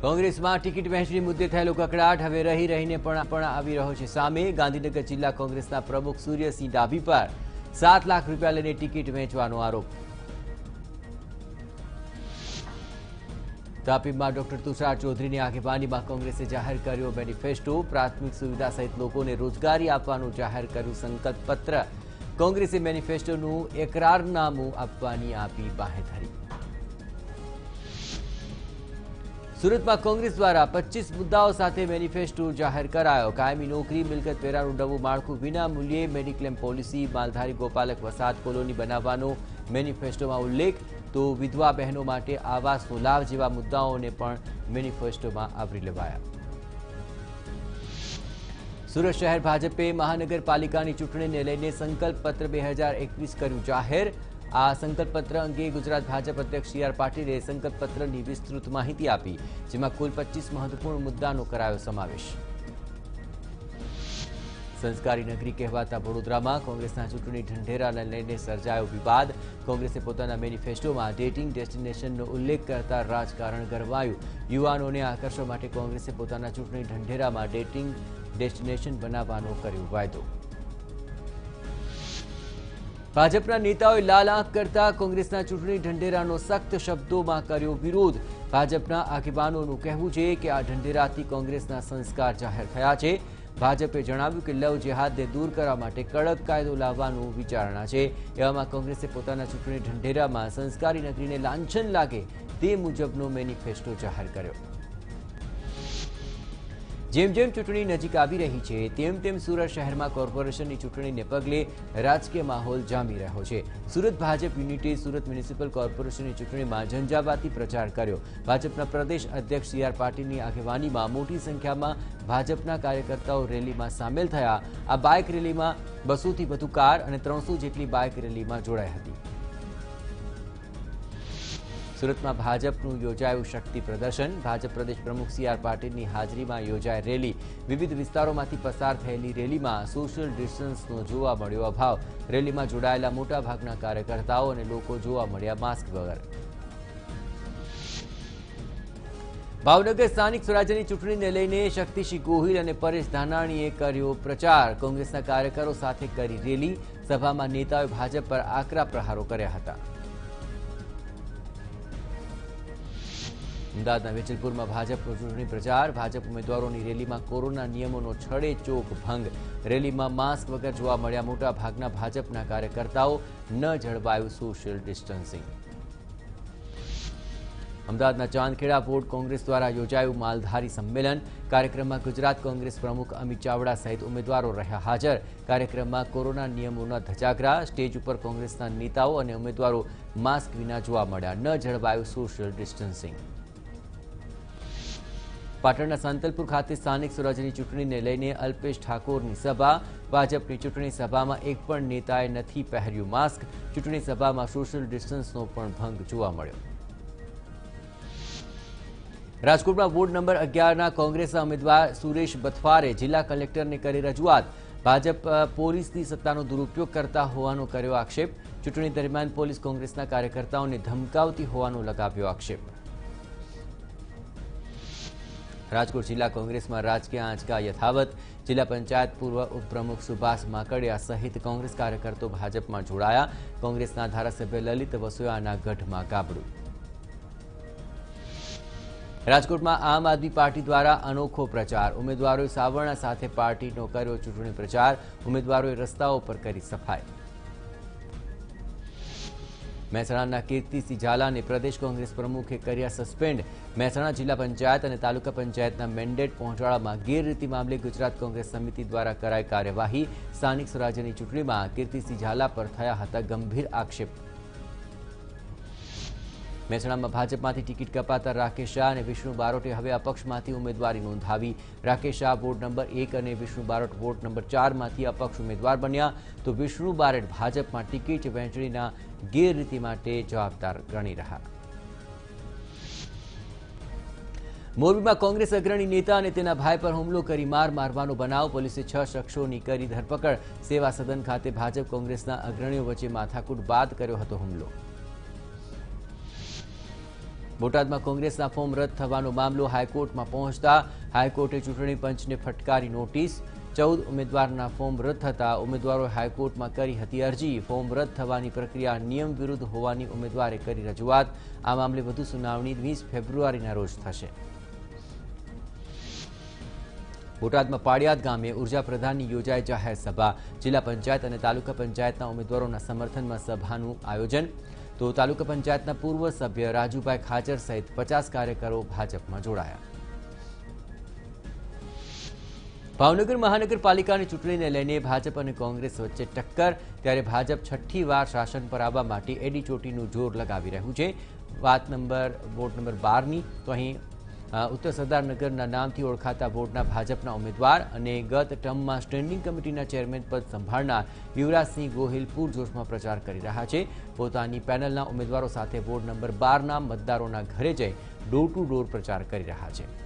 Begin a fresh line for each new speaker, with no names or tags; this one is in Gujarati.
કોંગ્રેસમાં ટિકિટ વહેંચણી મુદ્દે થયેલો કકડાટ હવે રહીને પણ આવી રહ્યો છે સામે। ગાંધીનગર જિલ્લા કોંગ્રેસના પ્રમુખ સૂર્યસિંહ ડાભી પર 7 લાખ રૂપિયા લઈને ટિકિટ વહેંચવાનો આરોપ। તાપીમાં ડોક્ટર તુષાર ચૌધરીની આગેવાનીમાં કોંગ્રેસે જાહેર કર્યો મેનિફેસ્ટો। પ્રાથમિક સુવિધા સહિત લોકોને રોજગારી આપવાનું જાહેર કર્યું સંકલ્પ પત્ર। કોંગ્રેસે મેનિફેસ્ટોનું એકરારનામું આપવાની આપી બાહેધરી। સુરતમાં કોંગ્રેસ દ્વારા 25 મુદ્દાઓ સાથે મેનિફેસ્ટો જાહેર કરાયો। કાયમી નોકરી, મિલકત વેરાનું નવું માળખું, વિના મૂલ્યે મેડિક્લેમ પોલિસી, માલધારી ગોપાલક વસાહત કોલોની બનાવવાનો મેનિફેસ્ટોમાં ઉલ્લેખ, તો વિધવા બહેનો માટે આવાસનો લાભ જેવા મુદ્દાઓને પણ મેનિફેસ્ટોમાં આવરી લેવાયા। સુરત શહેર ભાજપે મહાનગરપાલિકાની ચૂંટણીને લઈને સંકલ્પ પત્ર 2021 કર્યું જાહેર। આ સંકલ્પ પત્ર અંગે ગુજરાત ભાજપ અધ્યક્ષ સી આર પાટીલે સંકલ્પ પત્રની વિસ્તૃત માહિતી આપી, જેમાં કુલ 25 મહત્વપૂર્ણ મુદ્દાનો કરાયો સમાવેશ। સંસ્કારી નગરી કહેવાતા વડોદરામાં કોંગ્રેસના ચૂંટણી ઢંઢેરાને લઈને સર્જાયો વિવાદ। કોંગ્રેસે પોતાના મેનિફેસ્ટોમાં ડેટિંગ ડેસ્ટિનેશનનો ઉલ્લેખ કરતા રાજકારણ ગરમાયું। યુવાનોને આકર્ષવા માટે કોંગ્રેસે પોતાના ચૂંટણી ઢંઢેરામાં ડેટિંગ ડેસ્ટિનેશન બનાવવાનો કર્યો વાયદો। ભાજપના નેતાઓએ લાલ આંખ કરતા કોંગ્રેસના ચૂંટણી ઢંઢેરાનો સખ્ત શબ્દોમાં કર્યો વિરોધ। ભાજપના આગેવાનોનું કહેવું છે કે આ ઢંઢેરાથી કોંગ્રેસના સંસ્કાર જાહેર થયા છે। ભાજપે જણાવ્યું કે લવ જેહાદને દૂર કરવા માટે કડક કાયદો લાવવાનું વિચારણા છે। એવામાં કોંગ્રેસે પોતાના ચૂંટણી ઢંઢેરામાં સંસ્કારી નગરીને લાંછન લાગે તે મુજબનો મેનિફેસ્ટો જાહેર કર્યો। જેમ જેમ ચૂંટણી નજીક આવી રહી છે તેમ તેમ સુરત શહેરમાં કોર્પોરેશનની ચૂંટણીને પગલે રાજકીય માહોલ જામી રહ્યો છે। સુરત ભાજપ યુનિટે સુરત મ્યુનિસિપલ કોર્પોરેશનની ચૂંટણીમાં ઝંઝાવાતી પ્રચાર કર્યો। ભાજપના પ્રદેશ અધ્યક્ષ સી આર પાટીલની આગેવાનીમાં મોટી સંખ્યામાં ભાજપના કાર્યકર્તાઓ રેલીમાં સામેલ થયા। આ બાઇક રેલીમાં 200થી વધુ કાર અને 300 જેટલી બાઇક રેલીમાં જોડાઈ હતી। સુરતમાં ભાજપનું યોજાયું શક્તિ પ્રદર્શન। ભાજપ પ્રદેશ પ્રમુખ સી આર પાટીલની હાજરીમાં યોજાઈ રેલી। વિવિધ વિસ્તારોમાંથી પસાર થયેલી રેલીમાં સોશિયલ ડિસ્ટન્સનો જોવા મળ્યો અભાવ। રેલીમાં જોડાયેલા મોટાભાગના કાર્યકર્તાઓ અને લોકો જોવા મળ્યા માસ્ક વગર। ભાવનગર સ્થાનિક સ્વરાજ્યની ચૂંટણીને લઈને શક્તિસિંહ ગોહિલ અને પરેશ ધાનાણીએ કર્યો પ્રચાર। કોંગ્રેસના કાર્યકરો સાથે કરી રેલી। સભામાં નેતાઓએ ભાજપ પર આકરા પ્રહારો કર્યા હતા। અમદાવાદના વેજલપુરમાં ભાજપનો ચૂંટણી પ્રચાર। ભાજપ ઉમેદવારોની રેલીમાં કોરોના નિયમોનો છડેચોક ભંગ। રેલીમાં માસ્ક વગર જોવા મળ્યા મોટા ભાગના ભાજપના કાર્યકર્તાઓ। ન જળવાયું સોશિયલ ડિસ્ટન્સિંગ। અમદાવાદના ચાંદખેડા વોર્ડ કોંગ્રેસ દ્વારા યોજાયું માલધારી સંમેલન। કાર્યક્રમમાં ગુજરાત કોંગ્રેસ પ્રમુખ અમિત ચાવડા સહિત ઉમેદવારો રહ્યા હાજર। કાર્યક્રમમાં કોરોના નિયમોના ધજાગરા। સ્ટેજ ઉપર કોંગ્રેસના નેતાઓ અને ઉમેદવારો માસ્ક વિના જોવા મળ્યા। ન જળવાયું સોશિયલ ડિસ્ટન્સિંગ। પાટણના સાંતલપુર ખાતે સ્થાનિક સ્વરાજ્યની ચૂંટણીને લઈને અલ્પેશ ઠાકોરની સભા। ભાજપની ચૂંટણી સભામાં એક પણ નેતાએ નથી પહેર્યું માસ્ક। ચૂંટણી સભામાં સોશિયલ ડિસ્ટન્સનો પણ ભંગ જોવા મળ્યો। રાજકોટમાં વોર્ડ નંબર 11ના કોંગ્રેસના ઉમેદવાર સુરેશ બથવારે જિલ્લા કલેક્ટરને કરી રજૂઆત। ભાજપ પોલીસની સત્તાનો દુરુપયોગ કરતા હોવાનો કર્યો આક્ષેપ। ચૂંટણી દરમિયાન પોલીસ કોંગ્રેસના કાર્યકર્તાઓને ધમકાવતી હોવાનો લગાવ્યો આક્ષેપ। રાજકોટ જિલ્લા કોંગ્રેસમાં રાજકીય આંચકા યથાવત। જિલ્લા પંચાયત પૂર્વ ઉપપ્રમુખ સુભાષ માકડિયા સહિત કોંગ્રેસ કાર્યકર્તાઓ ભાજપમાં જોડાયા। કોંગ્રેસના ધારાસભ્ય લલિત વસોયાના ગઢમાં ગાબડું। રાજકોટમાં આમ આદમી પાર્ટી દ્વારા અનોખો પ્રચાર। ઉમેદવારોએ સાવરણા સાથે પાર્ટીનો કર્યો ચૂંટણી પ્રચાર। ઉમેદવારોએ રસ્તાઓ પર કરી સફાઈ। મહેસાણાના કીર્તિસિંહ ઝાલાને પ્રદેશ કોંગ્રેસ પ્રમુખે કર્યા સસ્પેન્ડ। મહેસાણા જિલ્લા પંચાયત અને તાલુકા પંચાયતના મેન્ડેટ પહોંચાડવામાં ગેરરીતિ મામલે ગુજરાત કોંગ્રેસ સમિતિ દ્વારા કરાઈ કાર્યવાહી। સ્થાનિક સ્વરાજ્યની ચૂંટણીમાં કીર્તિસિંહ ઝાલા પર થયા હતા ગંભીર આક્ષેપ। મહેસાણામાં ભાજપમાંથી ટિકિટ કપાતા રાકેશ શાહ અને વિષ્ણુ બારોટે હવે અપક્ષમાંથી ઉમેદવારી નોંધાવી। રાકેશ શાહ વોર્ડ નંબર 1 અને વિષ્ણુ બારોટ વોર્ડ નંબર 4માંથી અપક્ષ ઉમેદવાર બન્યા, તો વિષ્ણુ બારોટ ભાજપમાં ટિકિટ વહેંચણીના ગેરરીતિ માટે જવાબદાર ગણી રહ્યા। મોરબીમાં કોંગ્રેસ અગ્રણી નેતા અને તેના ભાઈ પર હુમલો કરી માર મારવાનો બનાવ। પોલીસે 6 શખ્સોની કરી ધરપકડ। સેવા સદન ખાતે ભાજપ કોંગ્રેસના અગ્રણીઓ વચ્ચે માથાકૂટ બાદ કર્યો હતો હુમલો। બોટાદમાં કોંગ્રેસના ફોર્મ રદ થવાનો મામલો હાઈકોર્ટમાં પહોંચતા હાઈકોર્ટે ચૂંટણી પંચને ફટકારી નોટિસ 14 ઉમેદવારના ફોર્મ રદ થતા ઉમેદવારોએ હાઈકોર્ટમાં કરી હતી અરજી ફોર્મ રદ થવાની પ્રક્રિયા નિયમ વિરુદ્ધ હોવાની ઉમેદવારે કરી રજૂઆત આ મામલે વધુ સુનાવણી 20 ફેબ્રુઆરીના રોજ થશે બોટાદમાં પાડિયાદ ગામે ઉર્જા પ્રધાનની યોજાઈ જાહેર સભા જિલ્લા પંચાયત અને તાલુકા પંચાયતના ઉમેદવારોના સમર્થનમાં સભાનું આયોજન તો તાલુકા પંચાયતના પૂર્વ સભ્ય રાજુભાઈ ખાચર સહિત 50 કાર્યકરો ભાજપમાં જોડાયા ભાવનગર મહાનગરપાલિકાની ચૂંટણીને લઈને ભાજપ અને કોંગ્રેસ વચ્ચે ટક્કર ત્યારે ભાજપ છઠ્ઠી વાર શાસન પર આવવા માટે એડી ચોટીનું જોર લગાવી રહ્યું છે વોર્ડ નંબર 12ની તો અહીં ઉત્તર સરદારનગરના નામથી ઓળખાતા વોર્ડના ભાજપના ઉમેદવાર અને ગત ટર્મમાં સ્ટેન્ડિંગ કમિટીના ચેરમેન પદ સંભાળનાર યુવરાજસિંહ ગોહિલ પૂરજોશમાં પ્રચાર કરી રહ્યા છે પોતાની પેનલના ઉમેદવારો સાથે વોર્ડ નંબર 12ના મતદારોના ઘરે જઈ ડોર ટુ ડોર પ્રચાર કરી રહ્યા છે